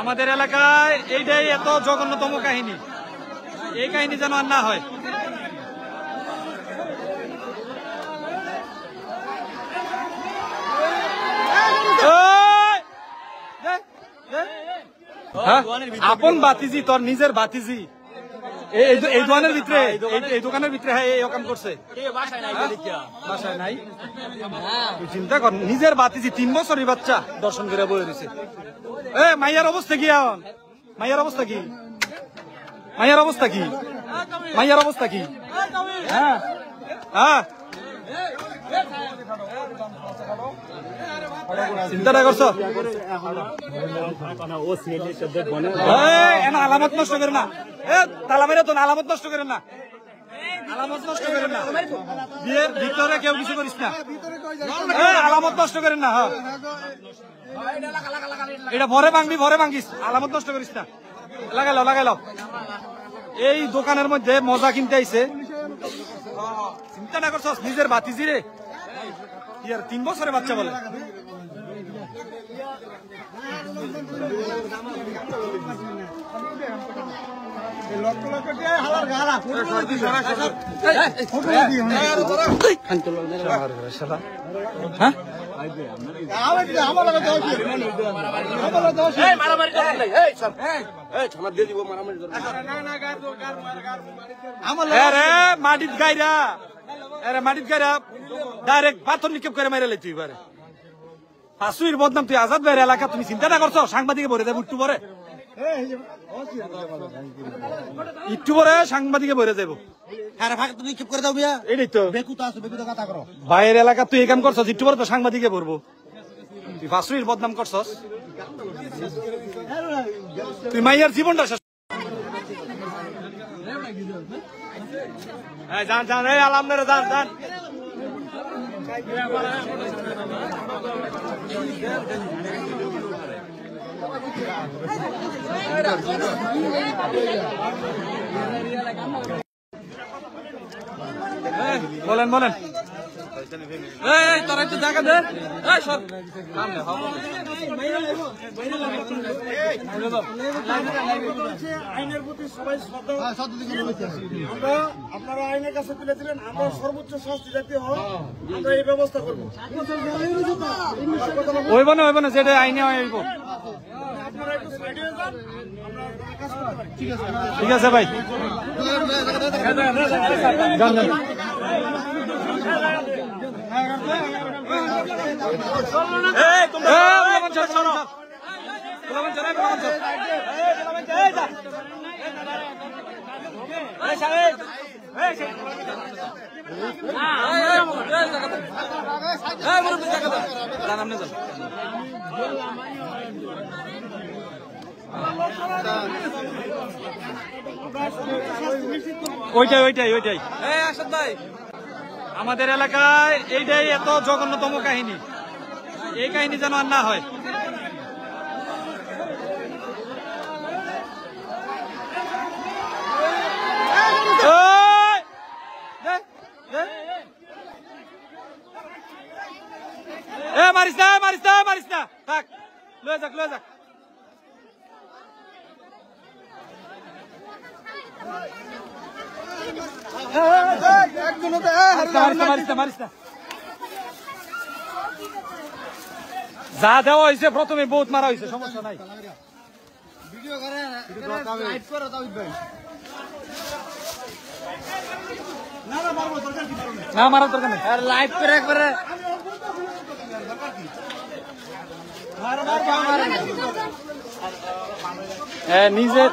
আমাদের এলাকায় এইটাই এত জঘন্যতম কাহিনী, এই কাহিনী যেন আর না হয়। আপন বাতিজি তোর নিজের বাতিজি এই দোকানের ভিতরে, এই দোকানের ভিতরে এই রকম করছে, বাসায় নাই। চিন্তা কর, নিজের বাতিজি 3 বছরের বাচ্চা দর্শন করে বয়ে রয়েছে। মাইয়ার অবস্থা কি? মাইয়ার অবস্থা কি? মাইয়ার অবস্থা কি? মাইয়ার অবস্থা কি? হ্যাঁ হ্যাঁ, চিন্তাটা করছো? আলামত নষ্ট করে না, তালা মেরে তো আলামত নষ্ট করে না, আলামত নষ্ট করেন না, বিয়ের ভিতরে কেউ কিছু করিস না, আলামত নষ্ট করেন না। হ্যাঁ, এটা ভরে ভাঙিস, আলামত নষ্ট করিস না। লাগাইল এই দোকানের মধ্যে মজা কিনতে আইছে, চিন্তা না করছস? নিজের বাতিজি রে, 3 বছরের বাচ্চা বলে। মাটিত গাইরা ডাইরেক্ট পাথর নিক্ষেপ করে মেরে তুই এবারে ফাঁসুইর বদনাম। তুই আজাদ ভাইয়ের এলাকা, তুমি চিন্তা না করছো? সাংবাদিকে ভরে দেবো একটু পরে সাংবাদিকে ভরে যাবো। নিক্ষেপ করে দাও মিয়া, এটাই তো ভাইয়ের এলাকা। তুই এই কাম করছস, একটু পরে তো সাংবাদিকে ভরবো। তুই ফাঁসুইর বদনাম করছস, তুই মাইয়ার জীবনটা শেষ। যান আলামদারে যান। বলেন তোরা একটু দেখা দে। আইনের প্রতি সবাই আপনারা আইনের কাছে তুলে দিলেন, আমরা সর্বোচ্চ শাস্তি জাতীয় হয়, আমরা এই ব্যবস্থা করবো। হইব না যেটা আইনে হইব। আপনারা একটু সাইডে যান, আমরা কাজ করতে পারি। ঠিক আছে ভাই, ওইটাই আসাদ ভাই, আমাদের এলাকায় এইটাই এত জঘন্যতম কাহিনী, এই কাহিনী যেন আর না হয়। মারিস না থাক, লয়ে যাক মারিস না। যা দেওয়া হয়েছে প্রথমে বহুত মারা হয়েছে, সমস্যা নাই। না মারার দরকার নেই, লাইভ করে একবারে নিজের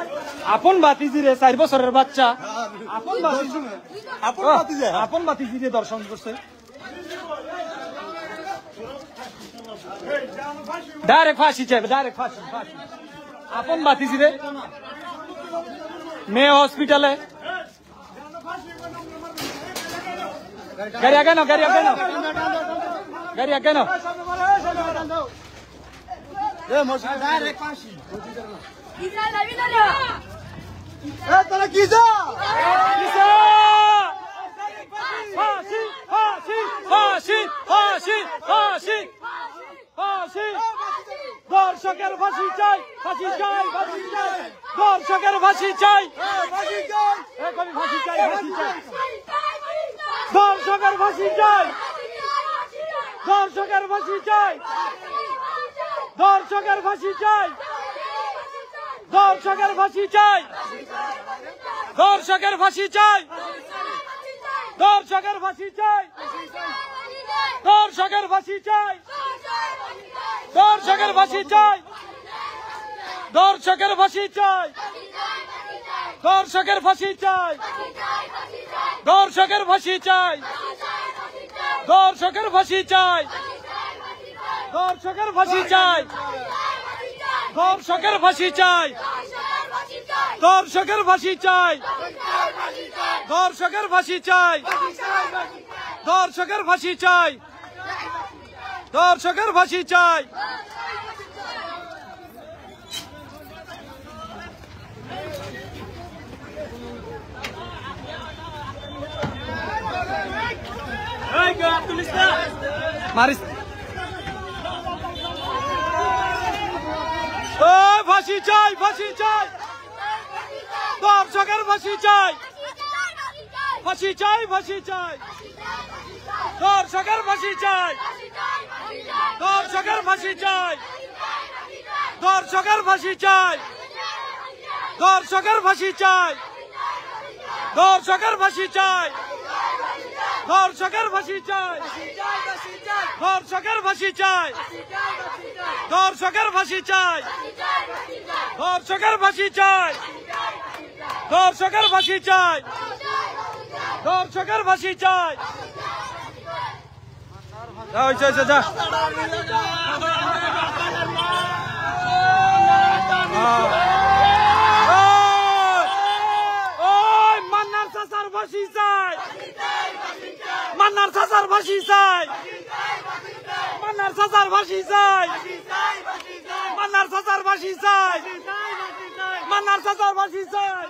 আপন বাতিজি রে, 4 বছরের বাচ্চা আপন বাতিজি রে দর্শন করছে। ডাইরেক্ট ফাঁসি চাইবে, ডাইরেক্ট ফাঁসি। আপন বাতিজি রে মেয়ে হসপিটালে গাড়ি কেন তোরা কি যা দর্শকের ফাঁসি চাই। ফাঁসি চাই, ফাঁসি চাই, দর্শকের ফাঁসি চাই, এখনই ফাঁসি চাই, ফাঁসি চাই, দর্শকের ফাঁসি চাই, দর্শকের ফাঁসি চাই, দর্শকের ফাঁসি চাই, দর্শকের ফাঁসি চাই, দর্শকের ফাঁসি চাই, দর্শকের ফাঁসি চাই, দর্শকের ফাঁসি চাই, দর্শকের ফাঁসি চাই, দর্শকের ফাঁসি চাই, দর্শকের ফাঁসি চাই, দর্শকের ফাঁসি চাই, দর্শকের ফাঁসি চাই, দর্শকের ফাঁসি চাই, দর্শকের ফাঁসি চাই, দর্শকের ফাঁসি চাই, দর্শকের ফাঁসি চাই, দর্শকের ফাঁসি চাই, দর্শকের ফাঁসি চাই, মারিস ফাঁসি চাই, ফাঁসি চাই, দর্শকের ফাঁসি চাই, ফাঁসি চাই, ফাঁসি চাই, দর্শকের ফাঁসি চাই, দর্শকের ফাঁসি চাই, দর্শকের ফাঁসি চাই, দর্শকের ফাঁসি চাই, দর্শকের ফাঁসি চাই, দর্শকের ফাঁসি চাই, দর্শকের ফাঁসি চাই, দর্শকের ফাঁসি চাই, দর্শকের ফাঁসি চাই, দর্শকের ফাঁসি চাই, দর্শকের ফাঁসি চাই, যা মান্নার চাচার ফাঁসি চাই, মান্নার চাচার ফাঁসি চাই, মান্নার চাচার ফাঁসি চাই, মান্নার চাচার ফাঁসি চাই, মান্নার চাচার ফাঁসি চাই।